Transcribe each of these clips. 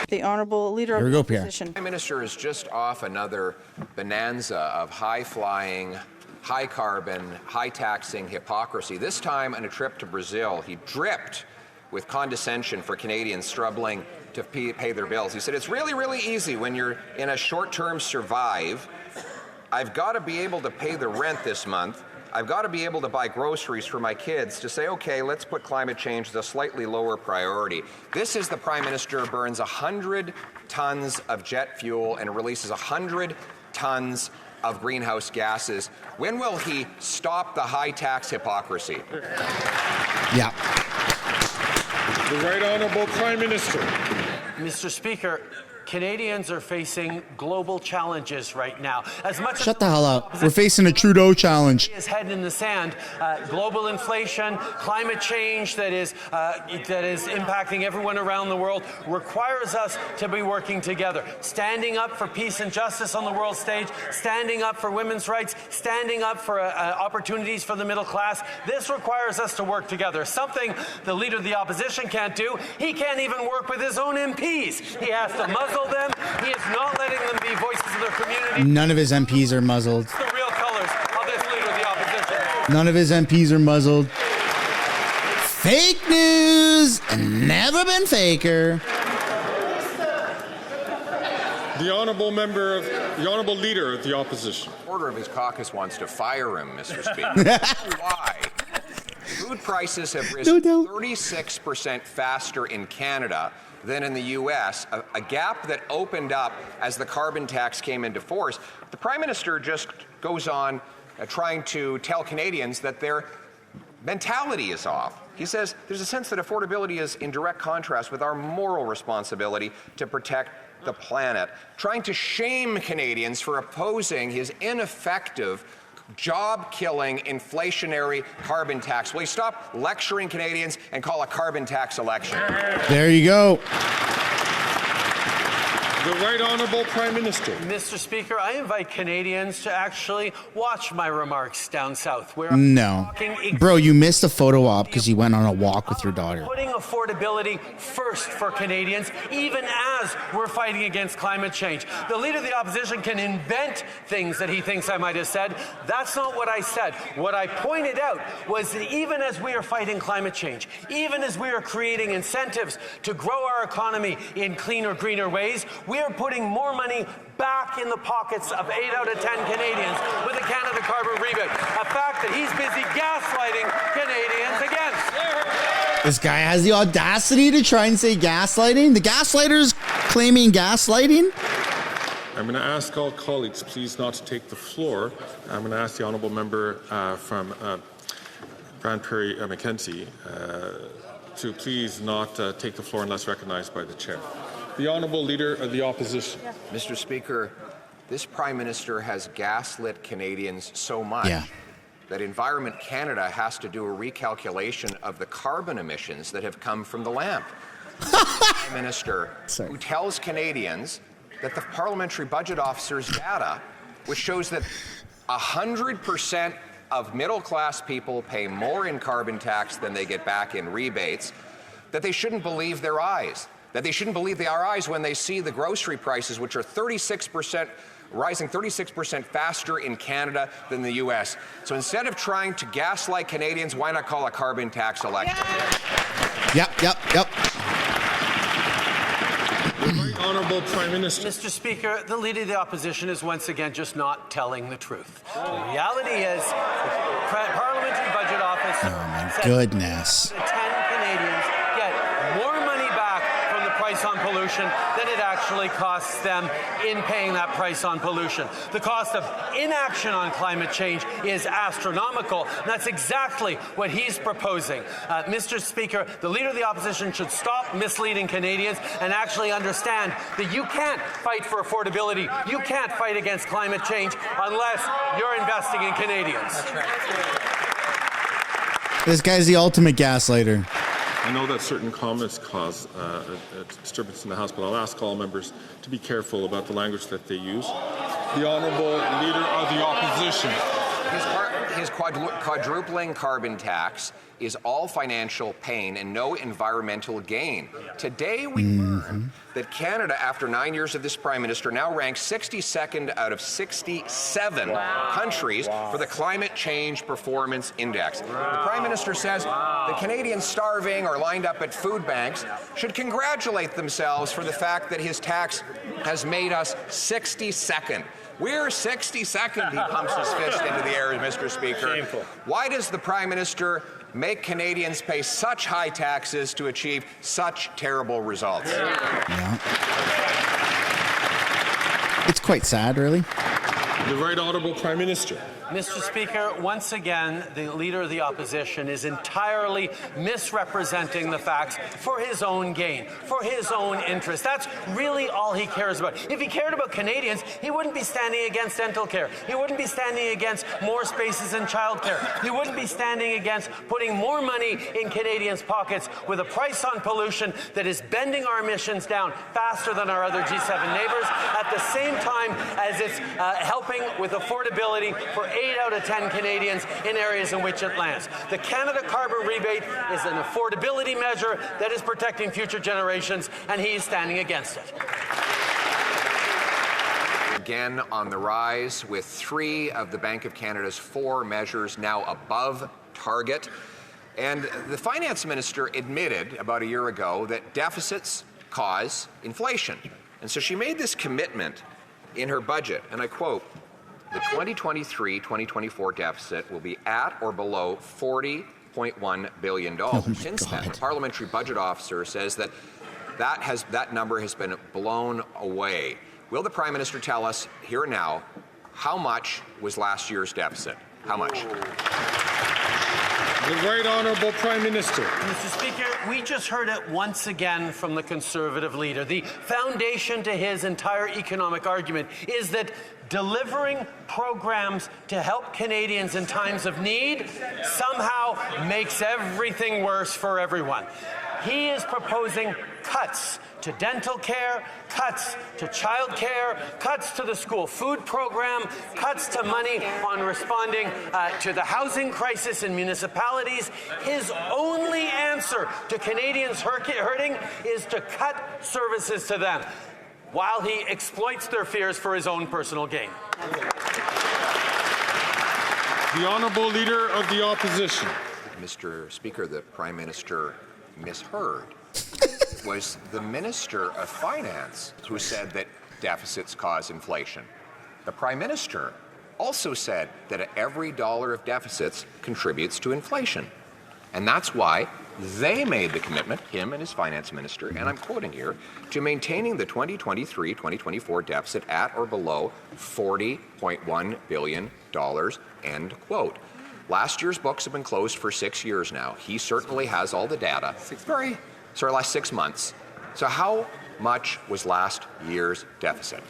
The Honourable Leader Here of we the go, Pierre. Opposition. Prime Minister is just off another bonanza of high-flying, high-carbon, high-taxing hypocrisy. This time on a trip to Brazil, he dripped with condescension for Canadians struggling to pay their bills. He said, it's really, really easy when you're in a short-term survive. I've got to be able to pay the rent this month. I've got to be able to buy groceries for my kids to say, okay, let's put climate change as a slightly lower priority. This is the Prime Minister burns 100 tons of jet fuel and releases 100 tons of greenhouse gases. When will he stop the high tax hypocrisy? Yeah. The Right Honourable Prime Minister. Mr. Speaker, Canadians are facing global challenges right now. As much Shut the hell up. We're facing a Trudeau challenge. his head in the sand. Global inflation, climate change that is impacting everyone around the world requires us to be working together, standing up for peace and justice on the world stage, standing up for women's rights, standing up for opportunities for the middle class. This requires us to work together, something the Leader of the Opposition can't do. He can't even work with his own MPs. He has to muzzle them. He is not letting them be voices of their community. None of his MPs are muzzled. It's the real colors of this Leader of the Opposition. None of his MPs are muzzled. Fake news! Never been faker. The Honourable Leader of the Opposition. Order of his caucus wants to fire him, Mr. Speaker. Why? Food prices have risen 36% faster in Canada than in the U.S., a gap that opened up as the carbon tax came into force. The Prime Minister just goes on trying to tell Canadians that their mentality is off. He says there's a sense that affordability is in direct contrast with our moral responsibility to protect the planet, trying to shame Canadians for opposing his ineffective job-killing, inflationary carbon tax. Will you stop lecturing Canadians and call a carbon tax election? There you go. The Right Honourable Prime Minister. Mr. Speaker, I invite Canadians to actually watch my remarks down south. Where No. Bro, you missed a photo op because you went on a walk with your daughter. Putting affordability first for Canadians, even as we're fighting against climate change. The Leader of the Opposition can invent things that he thinks I might have said. That's not what I said. What I pointed out was that even as we are fighting climate change, even as we are creating incentives to grow our economy in cleaner, greener ways, we are putting more money back in the pockets of 8 out of 10 Canadians with the Canada carbon rebate. A fact that he's busy gaslighting Canadians again. This guy has the audacity to try and say gaslighting. The gaslighters claiming gaslighting. I'm going to ask all colleagues, please, not to take the floor. I'm going to ask the Honourable Member from Brand Prairie Mackenzie to please not take the floor unless recognized by the Chair. The Honourable Leader of the Opposition. Mr. Speaker, this Prime Minister has gaslit Canadians so much that Environment Canada has to do a recalculation of the carbon emissions that have come from the lamp. Prime Minister who tells Canadians that the Parliamentary Budget Officer's data, which shows that 100% of middle-class people pay more in carbon tax than they get back in rebates, that they shouldn't believe their eyes. That they shouldn't believe their eyes when they see the grocery prices, which are rising 36% faster in Canada than the U.S. So instead of trying to gaslight Canadians, why not call a carbon tax election? Yep. Right Honourable Prime Minister. Mr. Speaker, the Leader of the Opposition is once again just not telling the truth. The reality is the Parliamentary Budget Office Oh my goodness. 10 Canadians get more money back from the price on pollution than it actually costs them in paying that price on pollution. The cost of inaction on climate change is astronomical, and that's exactly what he's proposing. Mr. Speaker, the Leader of the Opposition should stop misleading Canadians and actually understand that you can't fight for affordability, you can't fight against climate change unless you're investing in Canadians. This guy's the ultimate gaslighter. I know that certain comments cause a disturbance in the House, but I'll ask all members to be careful about the language that they use. The Honourable Leader of the Opposition. his quadrupling carbon tax is all financial pain and no environmental gain. Today we learn that Canada, after 9 years of this Prime Minister, now ranks 62nd out of 67 countries for the Climate Change Performance Index. The Prime Minister says the Canadians starving or lined up at food banks should congratulate themselves for the fact that his tax has made us 62nd. We're 62nd, he pumps his fist into the air, Mr. Speaker. Shameful. Why does the Prime Minister make Canadians pay such high taxes to achieve such terrible results? Yeah. It's quite sad, really. The Right Honourable Prime Minister. Mr. Speaker, once again, the Leader of the Opposition is entirely misrepresenting the facts for his own gain, for his own interest. That's really all he cares about. If he cared about Canadians, he wouldn't be standing against dental care. He wouldn't be standing against more spaces in childcare. He wouldn't be standing against putting more money in Canadians' pockets with a price on pollution that is bending our emissions down faster than our other G7 neighbors, at the same time as it's helping with affordability for 8 out of 10 Canadians in areas in which it lands. The Canada Carbon Rebate is an affordability measure that is protecting future generations, and he is standing against it. Again on the rise, with 3 of the Bank of Canada's 4 measures now above target. And the Finance Minister admitted about a year ago that deficits cause inflation. And so she made this commitment in her budget, and I quote, "The 2023-2024 deficit will be at or below $40.1 billion. Since then, the parliamentary budget officer says that number has been blown away. Will the Prime Minister tell us here and now how much was last year's deficit? How much? The Right Honourable Prime Minister. Mr. Speaker, we just heard it once again from the Conservative leader. The foundation to his entire economic argument is that delivering programs to help Canadians in times of need somehow makes everything worse for everyone. He is proposing cuts to dental care, cuts to child care, cuts to the school food program, cuts to money on responding to the housing crisis in municipalities. His only answer to Canadians hurting is to cut services to them, while he exploits their fears for his own personal gain. The Honourable Leader of the Opposition. Mr. Speaker, the Prime Minister misheard. It was the Minister of Finance who said that deficits cause inflation. The Prime Minister also said that every dollar of deficits contributes to inflation. And that's why they made the commitment, him and his finance minister, and I'm quoting here, to maintaining the 2023-2024 deficit at or below $40.1 billion, end quote. Last year's books have been closed for 6 years now. He certainly has all the data. Last 6 months. So how much was last year's deficit?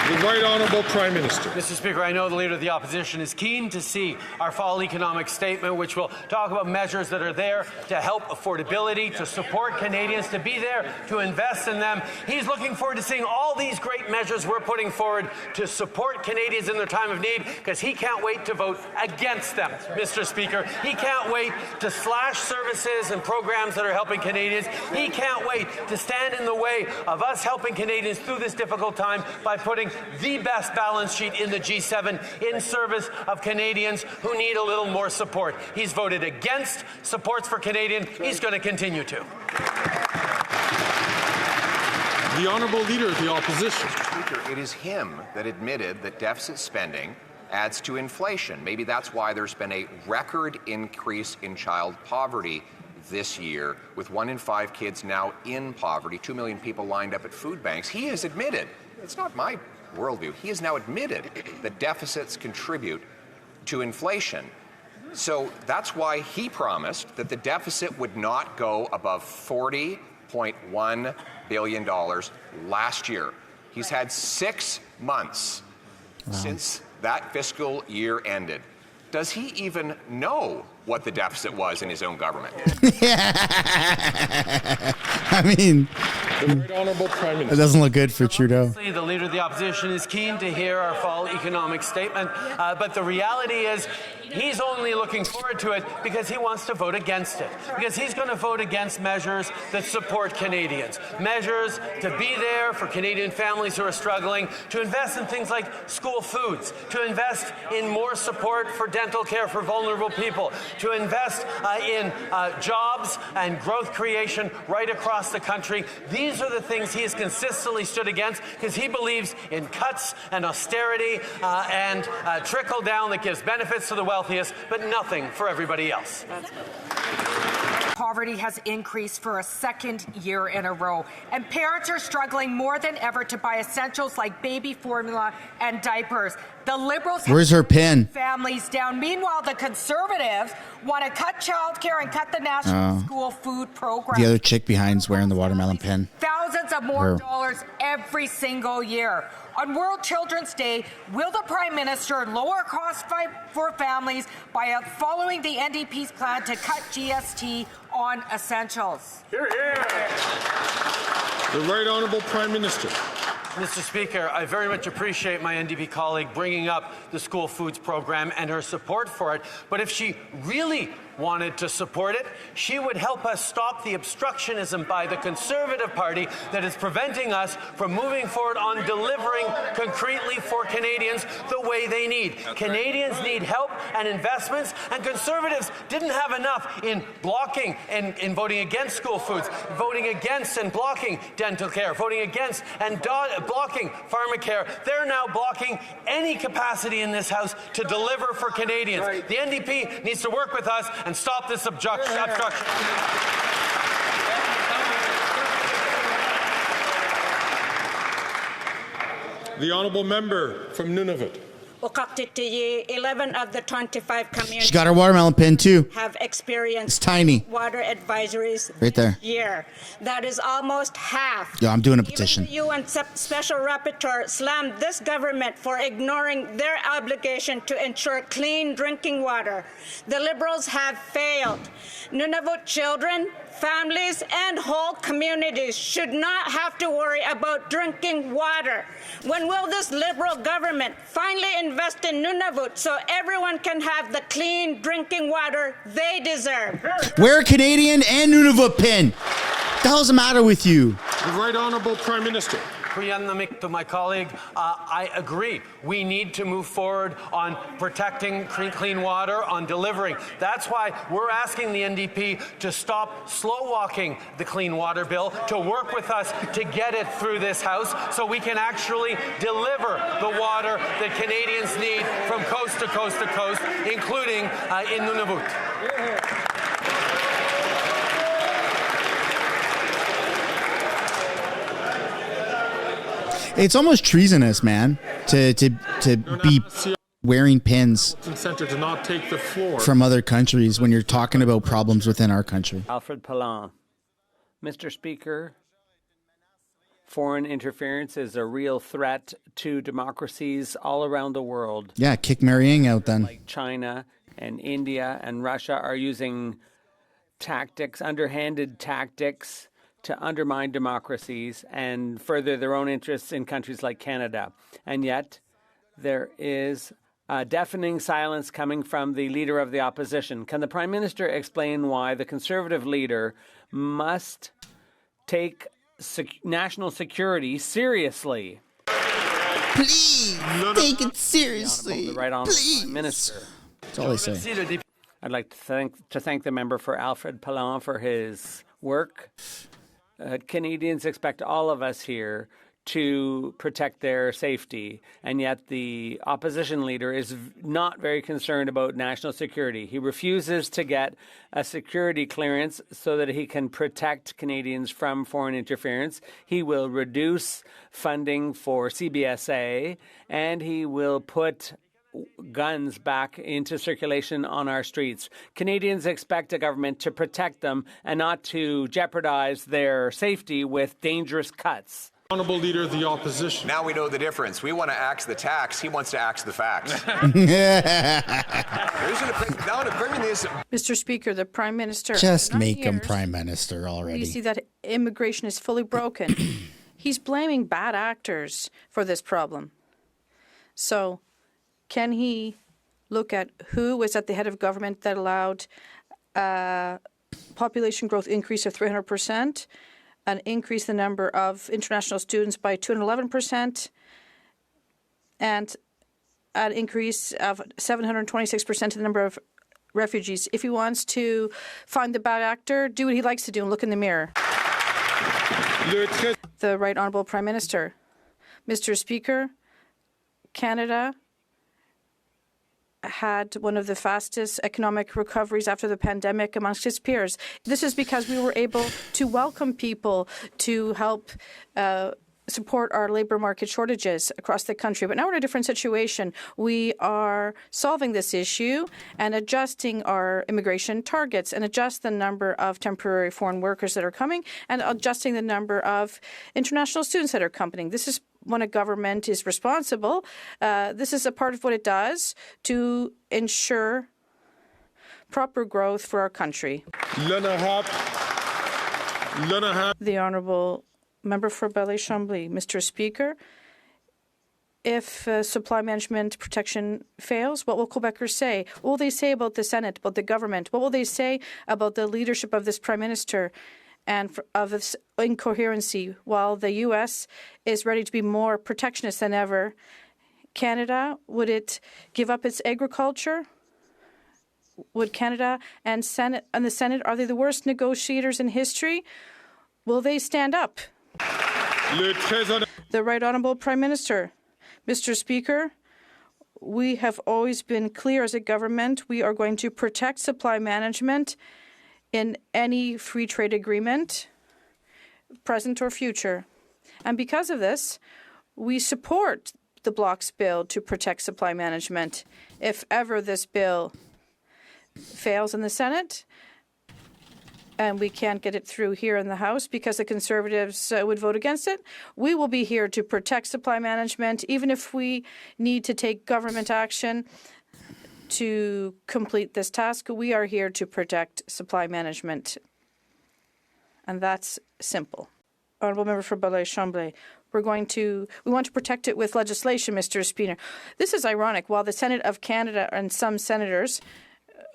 The Right Honourable Prime Minister. Mr. Speaker, I know the Leader of the Opposition is keen to see our fall economic statement, which will talk about measures that are there to help affordability, to support Canadians, to be there to invest in them. He's looking forward to seeing all these great measures we're putting forward to support Canadians in their time of need, because he can't wait to vote against them, Mr. Speaker. He can't wait to slash services and programs that are helping Canadians. He can't wait to stand in the way of us helping Canadians through this difficult time by putting the best balance sheet in the G7 in service of Canadians who need a little more support. He's voted against supports for Canadians. He's going to continue to. The Honourable Leader of the Opposition. Mr. Speaker, it is him that admitted that deficit spending adds to inflation. Maybe that's why there's been a record increase in child poverty this year, with 1 in 5 kids now in poverty, 2 million people lined up at food banks. He has admitted, it's not my worldview, he has now admitted that deficits contribute to inflation. So that's why he promised that the deficit would not go above $40.1 billion last year. He's had 6 months since that fiscal year ended. Does he even know what the deficit was in his own government? I mean, The Right Honourable Prime Minister. It doesn't look good for Trudeau. Obviously, the Leader of the Opposition is keen to hear our fall economic statement, but the reality is he's only looking forward to it because he wants to vote against it, because he's going to vote against measures that support Canadians, measures to be there for Canadian families who are struggling, to invest in things like school foods, to invest in more support for dental care for vulnerable people, to invest in jobs and growth creation right across the country. These are the things he has consistently stood against because he believes in cuts and austerity and trickle down that gives benefits to the wealthiest, but nothing for everybody else. Poverty has increased for a second year in a row, and parents are struggling more than ever to buy essentials like baby formula and diapers. The Liberals Where's her pin? Families down. Meanwhile, the Conservatives want to cut childcare and cut the National School Food Program. The other chick behind's wearing the watermelon pin. Thousands of more dollars every single year. On World Children's Day, will the Prime Minister lower costs for families by following the NDP's plan to cut GST on essentials? Hear, hear. The Right Honourable Prime Minister. Mr. Speaker, I very much appreciate my NDP colleague bringing up the school foods program and her support for it. But if she really wanted to support it, she would help us stop the obstructionism by the Conservative Party that is preventing us from moving forward on delivering concretely for Canadians the way they need. Canadians need help and investments, and Conservatives didn't have enough in blocking and in voting against school foods, voting against and blocking dental care, voting against and blocking pharmacare. They're now blocking any capacity in this House to deliver for Canadians. Right. The NDP needs to work with us and stop this obstruction. The Honourable Member from Nunavut. 11 of the 25 communities She got her watermelon pin too. have experienced It's tiny. water advisories Right there. this year. That is almost half. Yeah, I'm doing a petition. Even the UN Special Rapporteur slammed this government for ignoring their obligation to ensure clean drinking water. The Liberals have failed. Nunavut children, families, and whole communities should not have to worry about drinking water. When will this Liberal government finally invest in Nunavut so everyone can have the clean drinking water they deserve? Wear a Canadian and Nunavut pin. What the hell's the matter with you? The Right Honourable Prime Minister. To my colleague, I agree. We need to move forward on protecting clean water, on delivering. That's why we're asking the NDP to stop slow-walking the Clean Water Bill, to work with us to get it through this House so we can actually deliver the water that Canadians need from coast to coast to coast, including in Nunavut. It's almost treasonous, man, to be wearing pins Center to not take the floor. from other countries when you're talking about problems within our country. Alfred Palan. Mr. Speaker, foreign interference is a real threat to democracies all around the world. Yeah, kick Mary Ng out then. Like China and India and Russia are using tactics, underhanded tactics, to undermine democracies and further their own interests in countries like Canada. And yet, there is a deafening silence coming from the Leader of the Opposition. Can the Prime Minister explain why the Conservative leader must take national security seriously? Please, take it seriously. The Right Honourable Please. Prime Minister. That's all I say. I'd like to thank the member for Alfred Palan for his work. Canadians expect all of us here to protect their safety, and yet the opposition leader is not very concerned about national security. He refuses to get a security clearance so that he can protect Canadians from foreign interference. He will reduce funding for CBSA, and he will put guns back into circulation on our streets. Canadians expect a government to protect them and not to jeopardize their safety with dangerous cuts. Honourable Leader of the Opposition. Now we know the difference. We want to axe the tax. He wants to axe the facts. Mr. Speaker, the Prime Minister... Just make him Prime Minister already. We see that immigration is fully broken. He's blaming bad actors for this problem. So can he look at who was at the head of government that allowed population growth increase of 300%, an increase in the number of international students by 211%, and an increase of 726% in the number of refugees. If he wants to find the bad actor, do what he likes to do and look in the mirror. The Right Honourable Prime Minister. Mr. Speaker, Canada had one of the fastest economic recoveries after the pandemic amongst its peers. This is because we were able to welcome people to help support our labour market shortages across the country. But now we're in a different situation. We are solving this issue and adjusting our immigration targets and adjust the number of temporary foreign workers that are coming and adjusting the number of international students that are coming. This is when a government is responsible. This is a part of what it does to ensure proper growth for our country. The Honourable Member for Belley-Chambly. Mr. Speaker, if supply management protection fails, what will Quebecers say? What will they say about the Senate, about the government? What will they say about the leadership of this Prime Minister and of this incoherency? While the U.S. is ready to be more protectionist than ever, Canada, would it give up its agriculture? Would Canada and the Senate, are they the worst negotiators in history? Will they stand up? The Right Honourable Prime Minister. Mr. Speaker, we have always been clear as a government. We are going to protect supply management in any free trade agreement, present or future. And because of this, we support the Bloc's bill to protect supply management. If ever this bill fails in the Senate, and we can't get it through here in the House because the Conservatives would vote against it, we will be here to protect supply management, even if we need to take government action to complete this task. We are here to protect supply management. And that's simple. Honourable Member for Belley-Chambly. We want to protect it with legislation, Mr. Speaker. This is ironic. While the Senate of Canada and some senators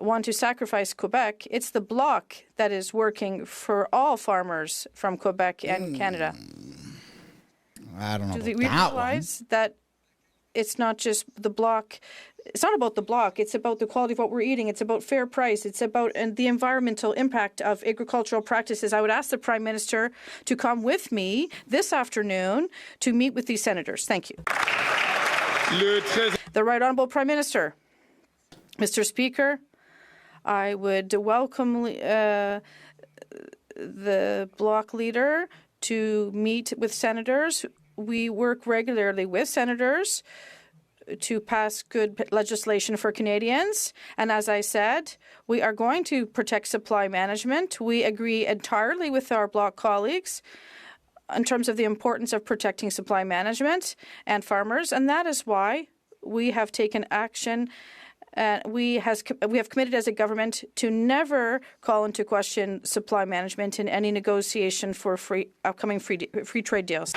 want to sacrifice Quebec, it's the Bloc that is working for all farmers from Quebec and Canada. I don't know Do about we that realize that it's not just the Bloc? It's not about the Bloc. It's about the quality of what we're eating. It's about fair price. It's about the environmental impact of agricultural practices. I would ask the Prime Minister to come with me this afternoon to meet with these senators. Thank you. The Right Honourable Prime Minister. Mr. Speaker, I would welcome the Bloc leader to meet with senators. We work regularly with senators to pass good legislation for Canadians. And as I said, we are going to protect supply management. We agree entirely with our Bloc colleagues in terms of the importance of protecting supply management and farmers. And that is why we have taken action. We have committed as a government to never call into question supply management in any negotiation for upcoming free trade deals.